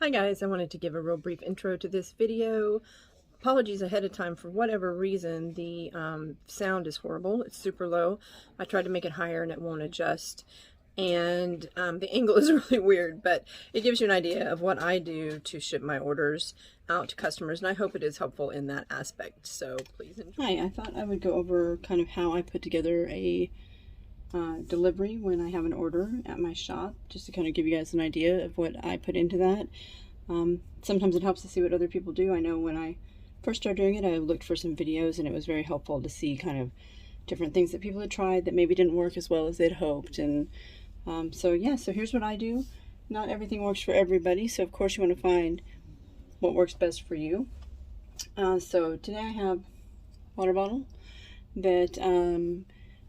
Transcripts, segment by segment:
Hi guys, I wanted to give a real brief intro to this video. Apologies ahead of time for whatever reason. The sound is horrible. It's super low. I tried to make it higher and it won't adjust. And the angle is really weird, but it gives you an idea of what I do to ship my orders out to customers, and I hope it is helpful in that aspect. So please enjoy. Hi, I thought I would go over kind of how I put together a delivery when I have an order at my shop, just to kind of give you guys an idea of what I put into that. Sometimes it helps to see what other people do. I know when I first started doing it, I looked for some videos, and it was very helpful to see kind of different things that people had tried that maybe didn't work as well as they'd hoped. And so here's what I do. Not everything works for everybody, so of course you want to find what works best for you. So today I have a water bottle that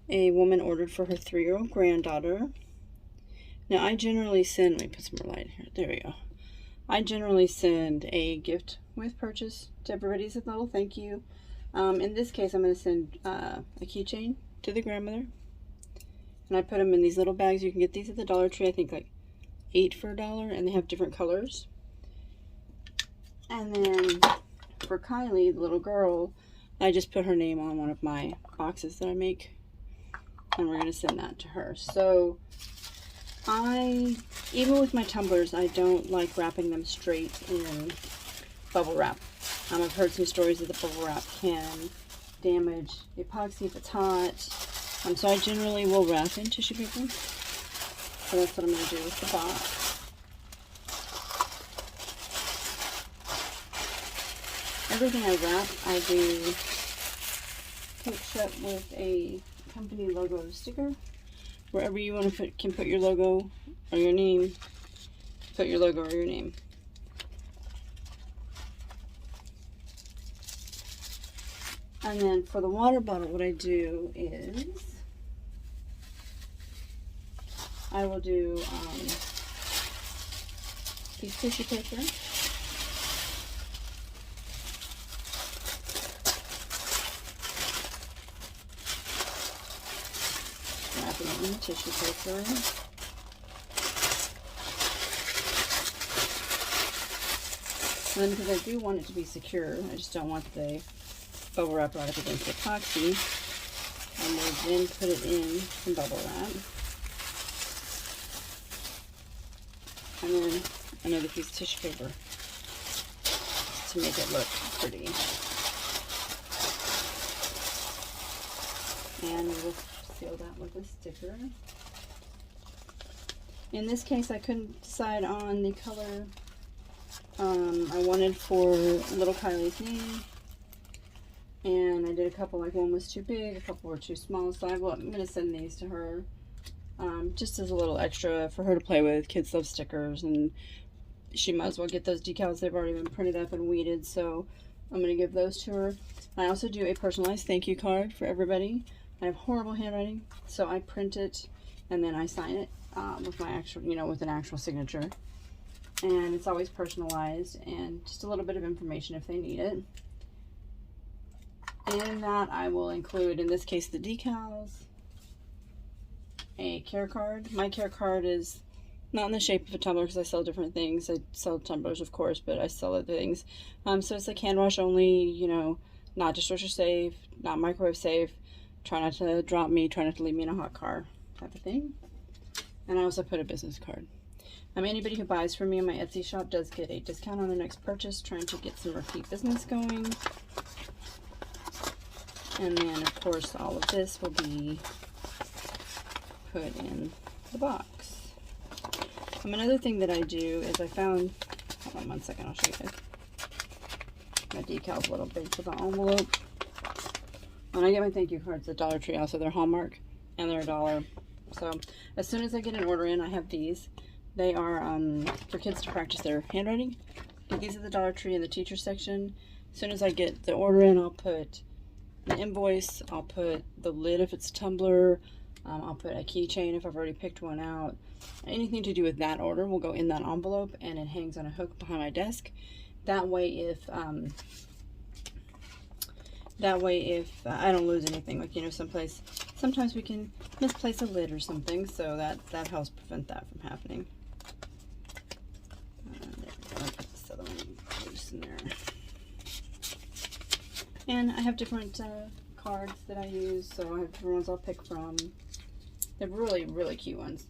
a woman ordered for her 3-year-old granddaughter. Now I generally send, let me put some more light here, there we go. I generally send a gift with purchase to everybody as a little thank you. In this case I'm going to send a keychain to the grandmother. And I put them in these little bags. You can get these at the Dollar Tree, I think like 8 for $1, and they have different colors. And then for Kylie, the little girl, I just put her name on one of my boxes that I make, and we're going to send that to her. So even with my tumblers, I don't like wrapping them straight in bubble wrap. I've heard some stories that the bubble wrap can damage the epoxy if it's hot. So I generally will wrap in tissue paper. So that's what I'm going to do with the box. Everything I wrap, I do tape shut with a company logo sticker. Wherever you want to can put your logo or your name, put your logo or your name. And then for the water bottle, what I do is I will do piece of tissue paper. Wrapping it in the tissue paper. And then because I do want it to be secure, I just don't want the bubble wrap right up against the epoxy. And we'll then put it in some bubble wrap. And then another piece of tissue paper to make it look pretty. And we'll seal that with a sticker. In this case, I couldn't decide on the color I wanted for little Kylie's name. And I did a couple, like one was too big, a couple were too small, so I'm going to send these to her just as a little extra for her to play with. Kids love stickers, and she might as well get those decals. They've already been printed up and weeded, so I'm going to give those to her. I also do a personalized thank you card for everybody. I have horrible handwriting, so I print it and then I sign it with my actual, with an actual signature. And it's always personalized and just a little bit of information if they need it. In that I will include, in this case, the decals, a care card. My care card is not in the shape of a tumbler because I sell different things. I sell tumblers, of course, but I sell other things. So it's like hand wash only, not dishwasher safe, not microwave safe. Try not to drop me, try not to leave me in a hot car type of thing. And I also put a business card. Anybody who buys from me in my Etsy shop does get a discount on their next purchase, trying to get some repeat business going. And then, of course, all of this will be put in the box. Another thing that I do is I found, hold on one second, I'll show you guys. My decal's a little big for the envelope. When I get my thank you cards at Dollar Tree, also they're Hallmark, and they're $1. So as soon as I get an order in, I have these. They are for kids to practice their handwriting. Get these at the Dollar Tree in the teacher section. As soon as I get the order in, I'll put the invoice, I'll put the lid if it's a tumbler, I'll put a keychain if I've already picked one out. Anything to do with that order will go in that envelope, and it hangs on a hook behind my desk. That way if I don't lose anything, like sometimes we can misplace a lid or something, so that helps prevent that from happening. There we go. in there. And I have different cards that I use, so I have different ones I'll pick from. They're really, really cute ones.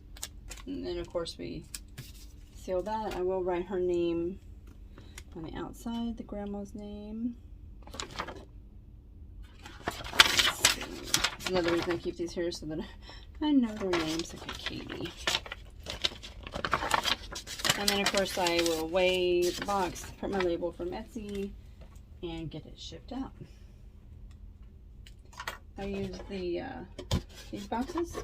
And then, of course, we seal that. I will write her name on the outside, the grandma's name. That's another reason I keep these here, so that I know their names. Okay, Katie. And then, of course, I will weigh the box, print my label from Etsy, and get it shipped out. I use these boxes,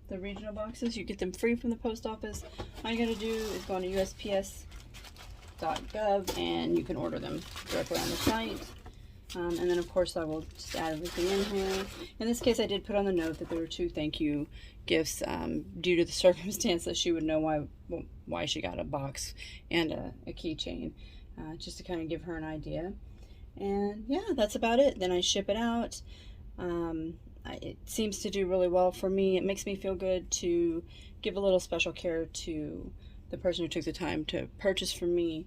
the regional boxes. You get them free from the post office. All you gotta do is go on to USPS.gov and you can order them directly on the site. And then, of course, I will just add everything in here. In this case, I did put on the note that there were 2 thank you gifts due to the circumstance that she would know why she got a box and a keychain, just to kind of give her an idea. And yeah, that's about it. Then I ship it out. It seems to do really well for me. It makes me feel good to give a little special care to the person who took the time to purchase from me,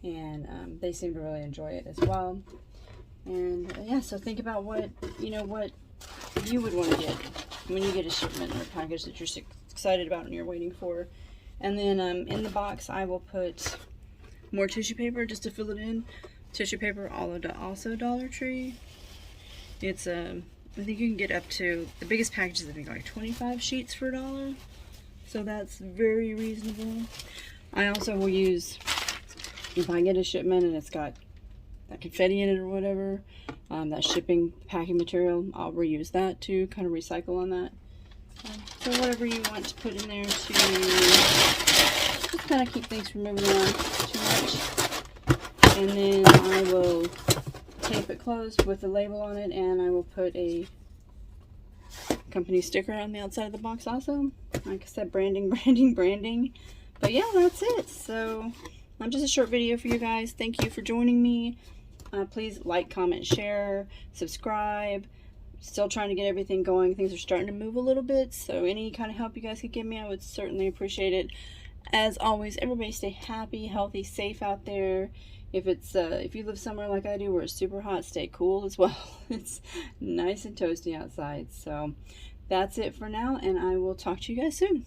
and they seem to really enjoy it as well. And yeah, so think about what you would want to get when you get a shipment or a package that you're excited about and you're waiting for. And then in the box I will put more tissue paper just to fill it in. Tissue paper, also Dollar Tree. It's I think you can get up to, the biggest packages I think like 25 sheets for $1, so that's very reasonable. I also will use, if I get a shipment and it's got that confetti in it or whatever, that shipping packing material, I'll reuse that to kind of recycle on that. So whatever you want to put in there to just kind of keep things from moving around too much. And then I will tape it closed with a label on it, and I will put a company sticker on the outside of the box also. Like I said, branding. But yeah, that's it. So just a short video for you guys. Thank you for joining me. Please like, comment, share, subscribe. Still trying to get everything going. Things are starting to move a little bit, so any kind of help you guys could give me, I would certainly appreciate it. As always, everybody stay happy, healthy, safe out there. If you live somewhere like I do where it's super hot, stay cool as well. It's nice and toasty outside. So that's it for now, and I will talk to you guys soon.